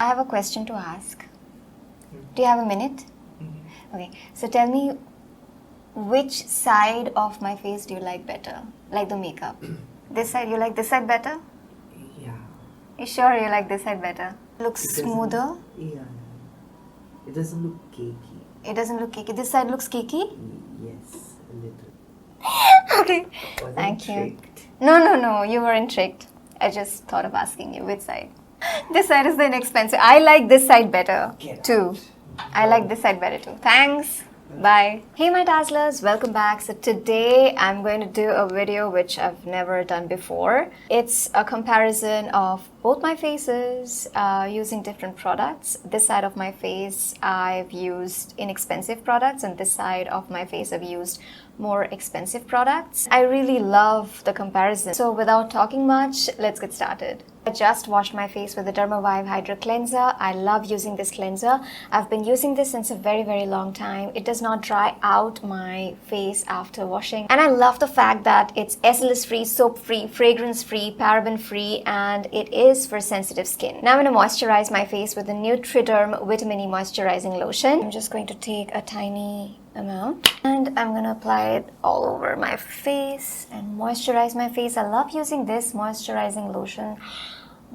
I have a question to ask. Do you have a minute? Okay, so tell me, which side of my face do you like better? Like the makeup? This side, you like this side better? Yeah. You sure you like this side better? Looks smoother? Yeah. It doesn't look cakey. It doesn't look cakey. This side looks cakey? Yes, a little. Okay. Wasn't Thank you. tricked. No, you weren't tricked. I just thought of asking you which side. This side is the inexpensive. I like this side better too. I like this side better too. Thanks. Bye. Hey my dazzlers, welcome back. So today I'm going to do a video which I've never done before. It's a comparison of both my faces using different products. This side of my face I've used inexpensive products, and this side of my face I've used more expensive products. I really love the comparison. So without talking much, let's get started. I just washed my face with the Dermavive Hydra Cleanser. I love using this cleanser. I've been using this since a very long time. It does not dry out my face after washing. And I love the fact that it's SLS free, soap free, fragrance free, paraben free, and it is for sensitive skin. Now I'm going to moisturize my face with the Nutriderm Vitamin E Moisturizing Lotion. I'm just going to take a tiny amount and I'm going to apply it all over my face and moisturize my face. I love using this moisturizing lotion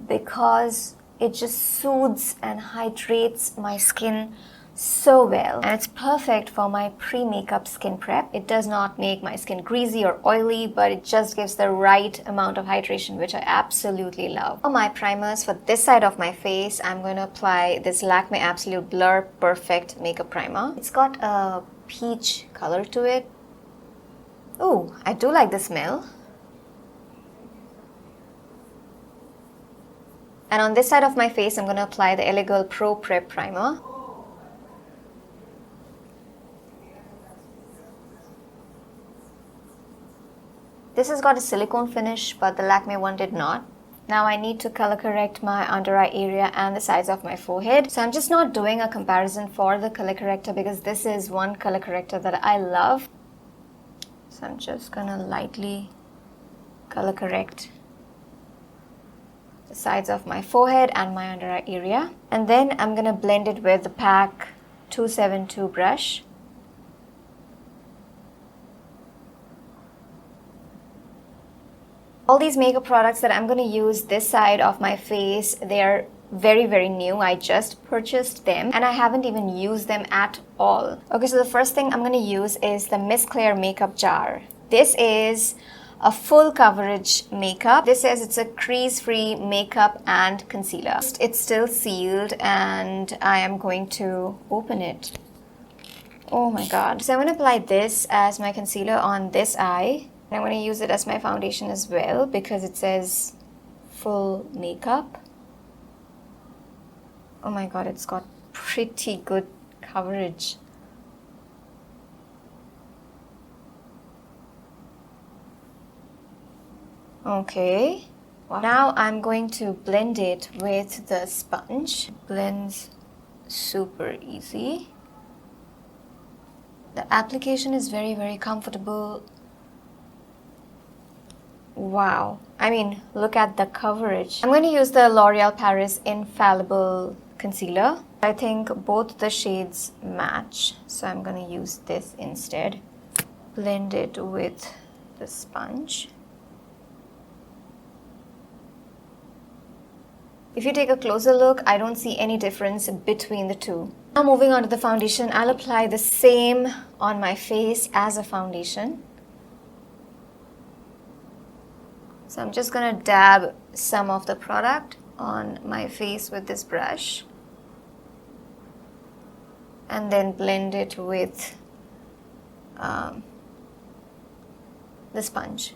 because it just soothes and hydrates my skin so well, and it's perfect for my pre-makeup skin prep. It does not make my skin greasy or oily, but it just gives the right amount of hydration, which I absolutely love. For my primers for this side of my face, I'm going to apply this Lakme Absolute Blur Perfect Makeup Primer. It's got a peach color to it. Oh, I do like the smell. And on this side of my face, I'm going to apply the LA Girl Pro.Prep Primer. This has got a silicone finish, but the Lakme one did not. Now I need to color correct my under eye area and the sides of my forehead. So I'm just not doing a comparison for the color corrector because this is one color corrector that I love. So I'm just gonna lightly color correct the sides of my forehead and my under eye area. And then I'm gonna blend it with the PAC 272 brush. All these makeup products that I'm going to use this side of my face, they're very new. I just purchased them and I haven't even used them at all. Okay, so the first thing I'm going to use is the Miss Claire makeup jar. This is a full coverage makeup. This says it's a crease-free makeup and concealer. It's still sealed and I am going to open it. Oh my god. So I'm going to apply this as my concealer on this eye. I'm going to use it as my foundation as well because it says full makeup. Oh my god, it's got pretty good coverage. Okay. Wow. Now I'm going to blend it with the sponge. Blends super easy. The application is very comfortable. Wow, I mean, look at the coverage. I'm going to use the L'Oreal Paris Infallible concealer. I think both the shades match, so I'm going to use this instead. Blend it with the sponge. If you take a closer look, I don't see any difference between the two. Now moving on to the foundation, I'll apply the same on my face as a foundation. So I'm just going to dab some of the product on my face with this brush and then blend it with the sponge.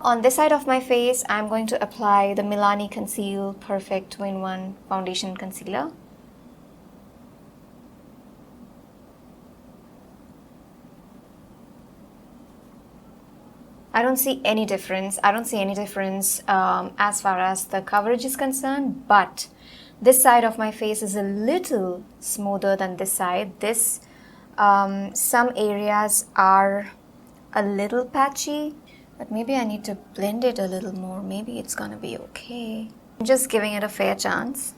On this side of my face, I'm going to apply the Milani Conceal Perfect 2-in-1 Foundation Concealer. I don't see any difference. As far as the coverage is concerned, but this side of my face is a little smoother than this side. Some areas are a little patchy, but maybe I need to blend it a little more. Maybe it's gonna be okay. I'm just giving it a fair chance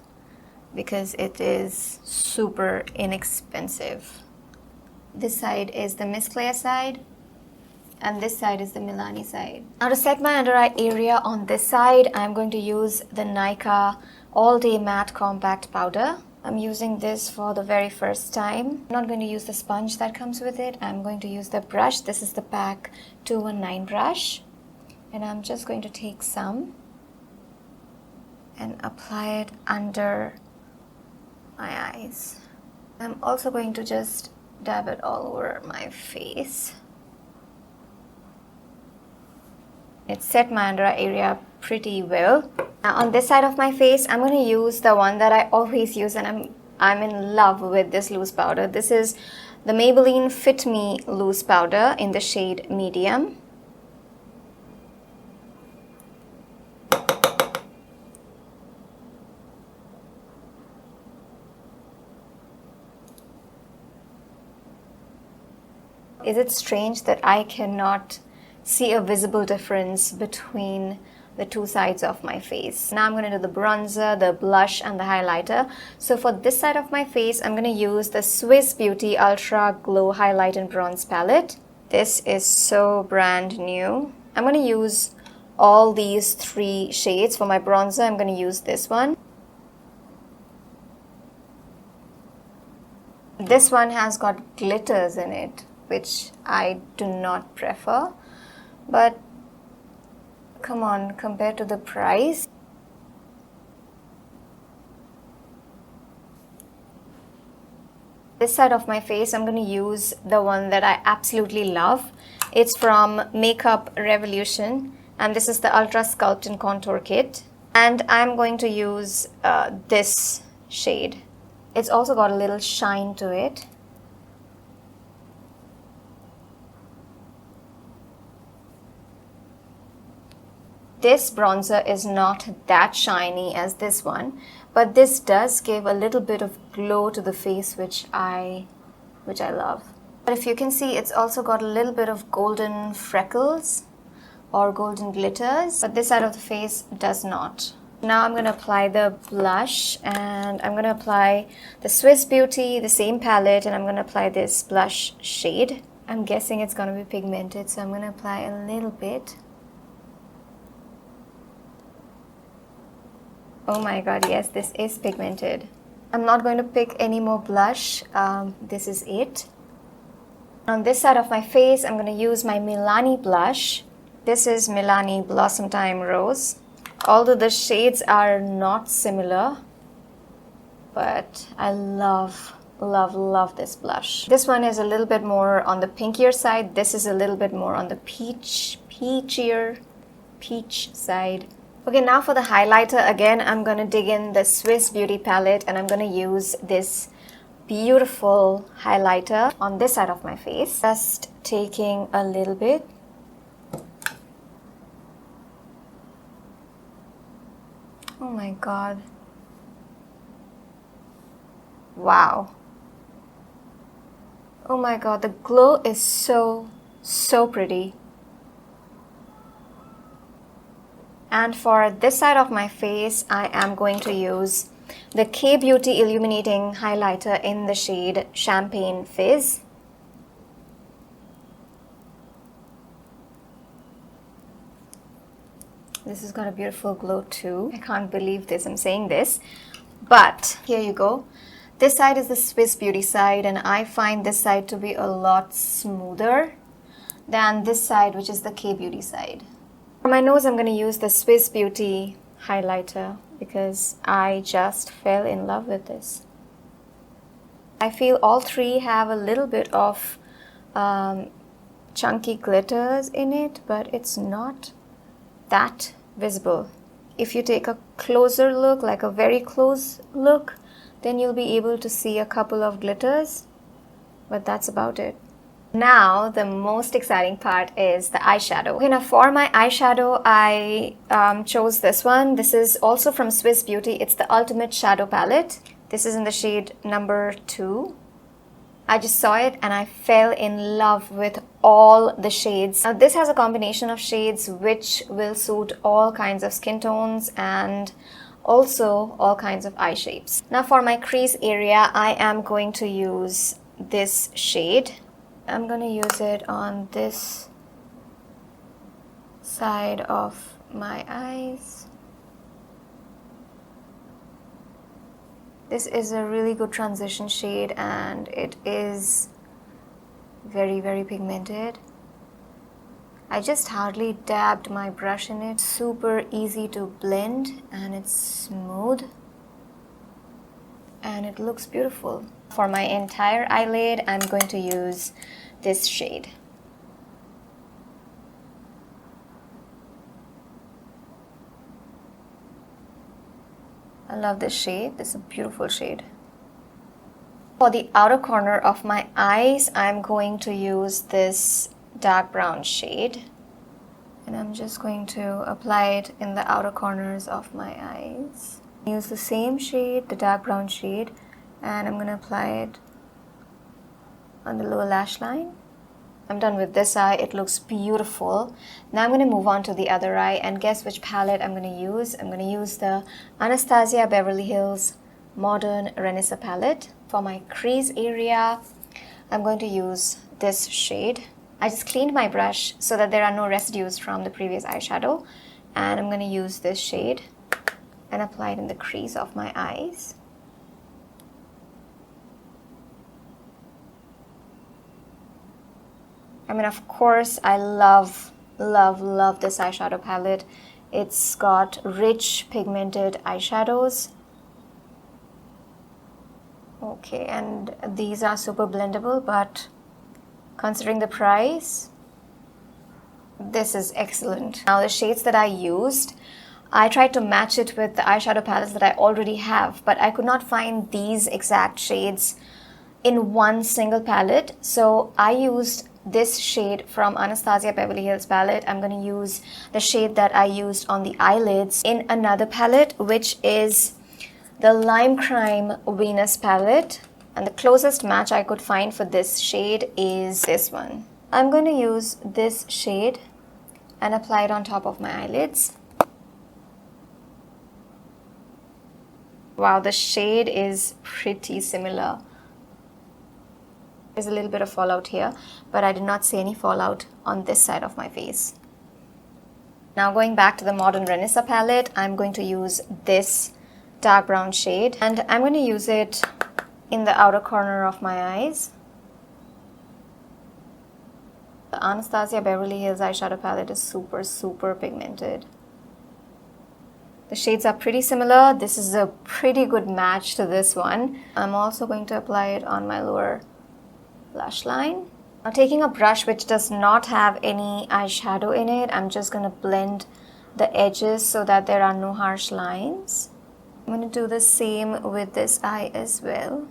because it is super inexpensive. This side is the Miss Claire side and this side is the Milani side. Now to set my under eye area on this side, I'm going to use the Nykaa All Day Matte Compact Powder. I'm using this for the very first time. I'm not going to use the sponge that comes with it. I'm going to use the brush. This is the PAC 219 brush. And I'm just going to take some and apply it under my eyes. I'm also going to just dab it all over my face. It set my under eye area pretty well. Now on this side of my face, I'm going to use the one that I always use, and I'm in love with this loose powder. This is the Maybelline Fit Me loose powder in the shade medium. Is it strange that I cannot see a visible difference between the two sides of my face? Now I'm going to do the bronzer, the blush and the highlighter. So for this side of my face, I'm going to use the Swiss Beauty Ultra Glow Highlight and Bronze Palette. This is so brand new. I'm going to use all these three shades. For my bronzer, I'm going to use this one. This one has got glitters in it, which I do not prefer. But come on, compared to the price. This side of my face, I'm going to use the one that I absolutely love. It's from Makeup Revolution, and this is the Ultra Sculpt and Contour Kit. And I'm going to use this shade. It's also got a little shine to it. This bronzer is not that shiny as this one, but this does give a little bit of glow to the face, which I love. But if you can see, it's also got a little bit of golden freckles or golden glitters, but this side of the face does not. Now I'm going to apply the blush, and I'm going to apply the Swiss Beauty, the same palette, and I'm going to apply this blush shade. I'm guessing it's going to be pigmented, so I'm going to apply a little bit. Oh my god, yes, this is pigmented. I'm not going to pick any more blush. This is it. On this side of my face, I'm going to use my Milani blush. This is Milani Blossomtime Rose. Although the shades are not similar, but I love this blush. This one is a little bit more on the pinkier side. This is a little bit more on the peach side. Okay, now for the highlighter, again, I'm going to dig in the Swiss Beauty palette, and I'm going to use this beautiful highlighter on this side of my face. Just taking a little bit. Oh my god. Wow. Oh my god, the glow is so pretty. And for this side of my face, I am going to use the K-Beauty Illuminating Highlighter in the shade Champagne Fizz. This has got a beautiful glow too. I can't believe this, I'm saying this. But here you go. This side is the Swiss Beauty side, and I find this side to be a lot smoother than this side, which is the K-Beauty side. For my nose, I'm going to use the Swiss Beauty highlighter because I just fell in love with this. I feel all three have a little bit of chunky glitters in it, but it's not that visible. If you take a closer look, like a very close look, then you'll be able to see a couple of glitters, but that's about it. Now the most exciting part is the eyeshadow. Okay, now for my eyeshadow, I chose this one. This is also from Swiss Beauty. It's the Ultimate Shadow Palette. This is in the shade number 2. I just saw it and I fell in love with all the shades. Now this has a combination of shades which will suit all kinds of skin tones and also all kinds of eye shapes. Now for my crease area, I am going to use this shade. I'm going to use it on this side of my eyes. This is a really good transition shade and it is very, very pigmented. I just hardly dabbed my brush in it. Super easy to blend and it's smooth and it looks beautiful. For my entire eyelid, I'm going to use this shade. I love this shade. This is a beautiful shade. For the outer corner of my eyes, I'm going to use this dark brown shade. And I'm just going to apply it in the outer corners of my eyes. Use the same shade, the dark brown shade, and I'm going to apply it on the lower lash line. I'm done with this eye. It looks beautiful. Now I'm going to move on to the other eye and guess which palette I'm going to use. I'm going to use the Anastasia Beverly Hills Modern Renaissance palette. For my crease area, I'm going to use this shade. I just cleaned my brush so that there are no residues from the previous eyeshadow. And I'm going to use this shade and apply it in the crease of my eyes. I mean, of course, I love this eyeshadow palette. It's got rich pigmented eyeshadows. Okay, and these are super blendable, but considering the price, this is excellent. Now the shades that I used, I tried to match it with the eyeshadow palettes that I already have, but I could not find these exact shades in one single palette. So I used this shade from Anastasia Beverly Hills palette. I'm going to use the shade that I used on the eyelids in another palette, which is the Lime Crime Venus palette. And the closest match I could find for this shade is this one. I'm going to use this shade and apply it on top of my eyelids. Wow, the shade is pretty similar. There's a little bit of fallout here, but I did not see any fallout on this side of my face. Now going back to the Modern Renaissance palette, I'm going to use this dark brown shade and I'm going to use it in the outer corner of my eyes. The Anastasia Beverly Hills eyeshadow palette is super pigmented. The shades are pretty similar. This is a pretty good match to this one. I'm also going to apply it on my lower lash line. Now taking a brush which does not have any eyeshadow in it, I'm just going to blend the edges so that there are no harsh lines. I'm going to do the same with this eye as well.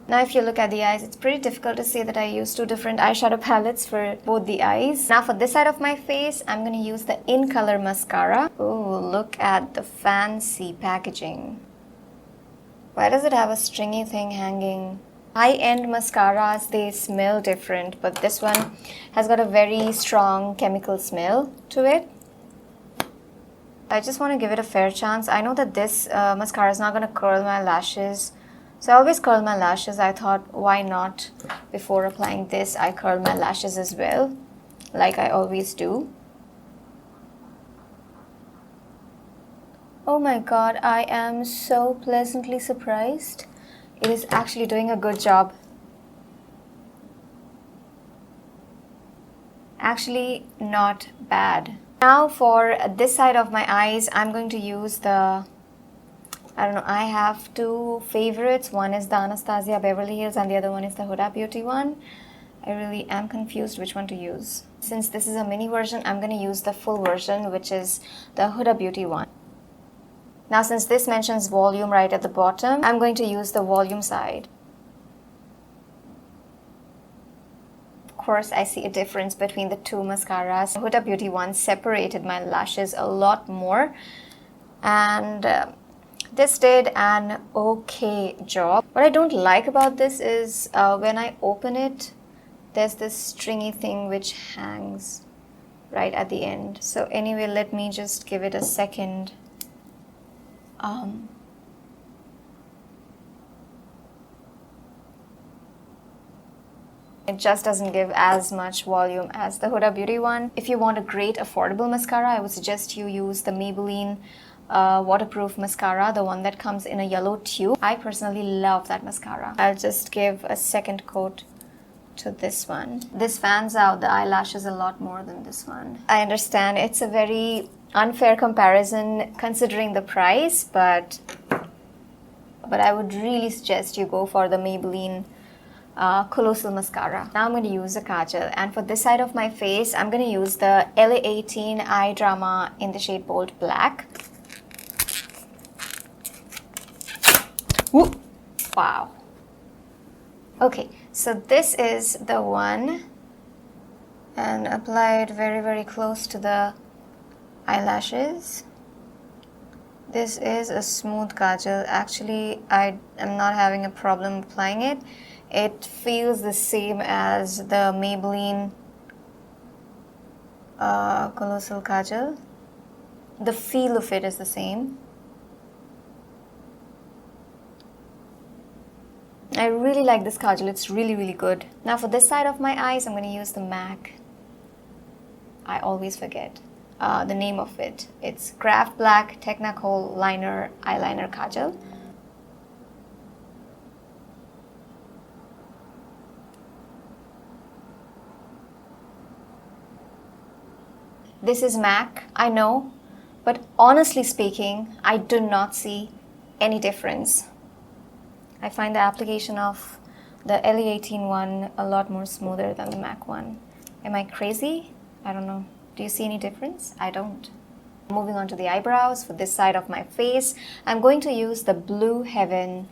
Now if you look at the eyes, it's pretty difficult to say that I used two different eyeshadow palettes for both the eyes. Now for this side of my face, I'm going to use the In Color mascara. Oh, look at the fancy packaging. Why does it have a stringy thing hanging? High-end mascaras, they smell different, but this one has got a very strong chemical smell to it. I just want to give it a fair chance. I know that this mascara is not going to curl my lashes. So I always curl my lashes. I thought, why not? Before applying this, I curl my lashes as well, like I always do. Oh my god, I am so pleasantly surprised. It is actually doing a good job. Actually, not bad. Now for this side of my eyes, I'm going to use the, I don't know, I have two favorites. One is the Anastasia Beverly Hills and the other one is the Huda Beauty one. I really am confused which one to use. Since this is a mini version, I'm going to use the full version, which is the Huda Beauty one. Now since this mentions volume right at the bottom, I'm going to use the volume side. Of course, I see a difference between the two mascaras. The Huda Beauty one separated my lashes a lot more, and This did an okay job. What I don't like about this is when I open it, there's this stringy thing which hangs right at the end. So anyway, let me just give it a second. It just doesn't give as much volume as the Huda Beauty one. If you want a great affordable mascara, I would suggest you use the Maybelline waterproof mascara, the one that comes in a yellow tube. I personally love that mascara. I'll just give a second coat to this one. This fans out the eyelashes a lot more than this one. I understand it's a very unfair comparison considering the price, but I would really suggest you go for the Maybelline Colossal Mascara. Now I'm going to use a kajal, and for this side of my face I'm going to use the LA18 Eye Drama in the shade Bold Black. Woo! Wow. Okay, so this is the one, and apply it very, very close to the eyelashes. This is a smooth kajal. Actually, I am not having a problem applying it. It feels the same as the Maybelline Colossal Kajal. The feel of it is the same. I really like this kajal. It's really, really good. Now for this side of my eyes, I'm going to use the MAC. I always forget the name of it. It's Craft Black Technicolor Liner Eyeliner Kajal. This is MAC, I know, but honestly speaking, I do not see any difference. I find the application of the LE18 one a lot more smoother than the MAC one. Am I crazy? I don't know. Do you see any difference? I don't. Moving on to the eyebrows for this side of my face, I'm going to use the Blue Heaven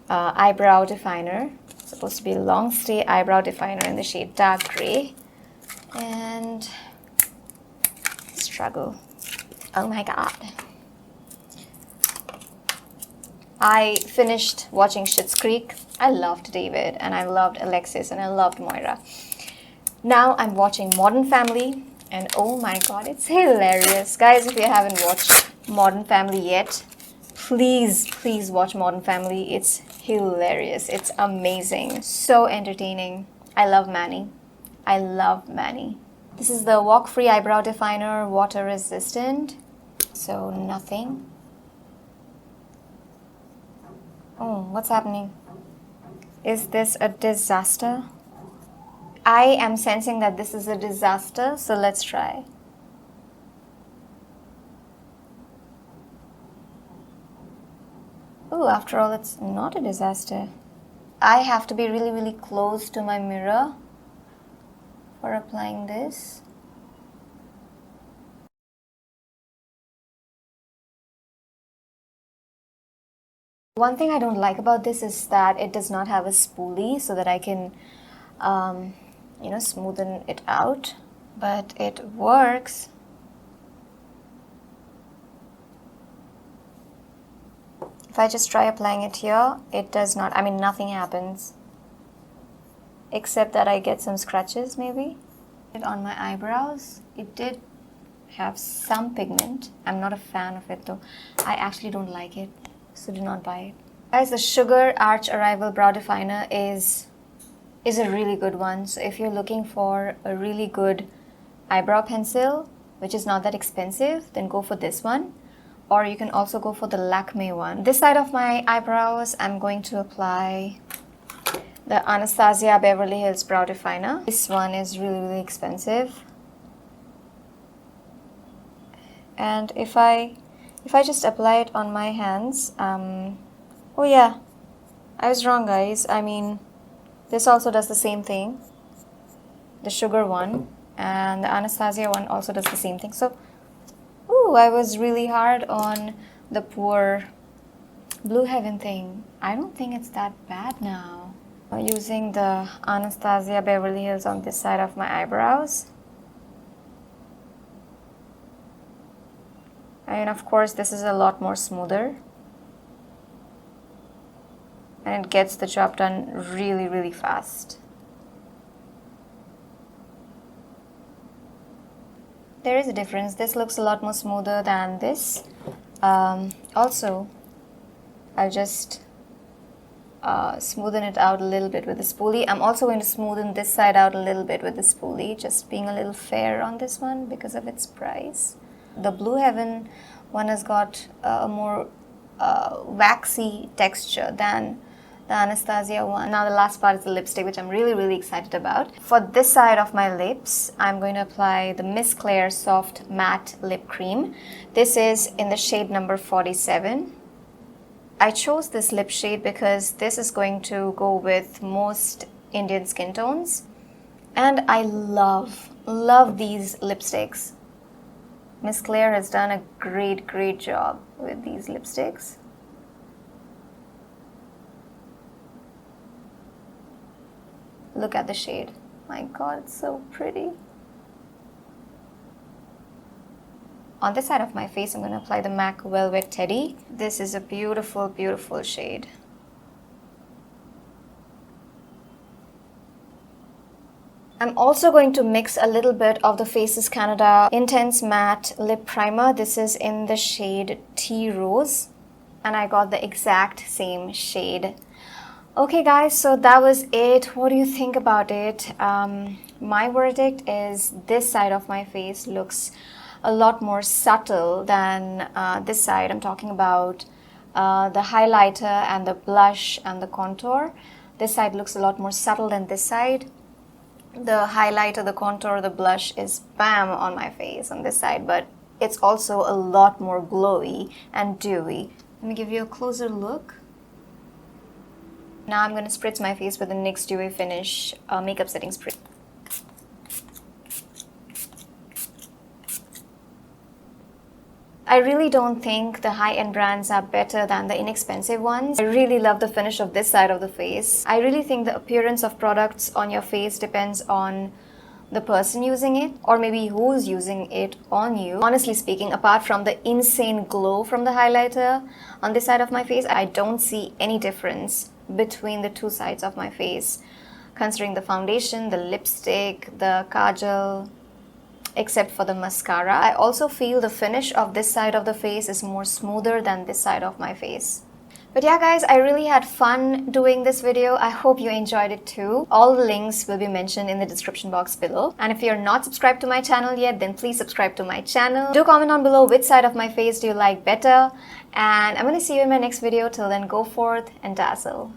eyebrow definer. It's supposed to be a long stay eyebrow definer in the shade Dark Gray. And struggle. Oh my god. I finished watching Schitt's Creek. I loved David and I loved Alexis and I loved Moira. Now I'm watching Modern Family and oh my god, it's hilarious. Guys, if you haven't watched Modern Family yet, please watch Modern Family. It's hilarious. It's amazing. So entertaining. I love Manny. I love Manny. This is the Walk Free Eyebrow Definer, water resistant. So nothing. Oh, what's happening? Is this a disaster? I am sensing that this is a disaster, so let's try. Oh, after all, it's not a disaster. I have to be really, really close to my mirror for applying this. One thing I don't like about this is that it does not have a spoolie so that I can, smoothen it out. But it works. If I just try applying it here, it does not, nothing happens. Except that I get some scratches maybe. On my eyebrows, it did have some pigment. I'm not a fan of it though. I actually don't like it, so do not buy it. Guys, the Sugar Arch Arrival Brow Definer is a really good one. So if you're looking for a really good eyebrow pencil, which is not that expensive, then go for this one. Or you can also go for the Lakme one. This side of my eyebrows, I'm going to apply the Anastasia Beverly Hills Brow Definer. This one is really, really expensive. And if I just apply it on my hands, oh yeah, I was wrong guys. This also does the same thing. The Sugar one and the Anastasia one also does the same thing. So, ooh, I was really hard on the poor Blue Heaven thing. I don't think it's that bad now. Using the Anastasia Beverly Hills on this side of my eyebrows. And of course, this is a lot more smoother. and it gets the job done really, really fast. There is a difference. This looks a lot more smoother than this. Also, I'll just smoothen it out a little bit with the spoolie. I'm also going to smoothen this side out a little bit with the spoolie, just being a little fair on this one because of its price. The Blue Heaven one has got a more waxy texture than the Anastasia one. Now the last part is the lipstick, which I'm really, really excited about. For this side of my lips, I'm going to apply the Miss Claire Soft Matte Lip Cream. This is in the shade number 47. I chose this lip shade because this is going to go with most Indian skin tones. And I love these lipsticks. Miss Claire has done a great job with these lipsticks. Look at the shade. My God, it's so pretty. On this side of my face, I'm going to apply the MAC Velvet Teddy. This is a beautiful, beautiful shade. I'm also going to mix a little bit of the Faces Canada Intense Matte Lip Primer. This is in the shade Tea Rose. And I got the exact same shade. Okay guys, so that was it. What do you think about it? My verdict is this side of my face looks a lot more subtle than this side. I'm talking about the highlighter and the blush and the contour. This side looks a lot more subtle than this side. The highlighter, the contour, the blush is bam on my face on this side, but it's also a lot more glowy and dewy. Let me give you a closer look. Now I'm going to spritz my face with the NYX Dewy Finish makeup setting spray. I really don't think the high-end brands are better than the inexpensive ones. I really love the finish of this side of the face. I really think the appearance of products on your face depends on the person using it, or maybe who's using it on you. Honestly speaking, apart from the insane glow from the highlighter on this side of my face, I don't see any difference between the two sides of my face, considering the foundation, the lipstick, the kajal, except for the mascara. I also feel the finish of this side of the face is more smoother than this side of my face. But yeah guys, I really had fun doing this video. I hope you enjoyed it too. All the links will be mentioned in the description box below. And if you're not subscribed to my channel yet, then please subscribe to my channel. Do comment down below which side of my face do you like better. And I'm going to see you in my next video. Till then, go forth and dazzle.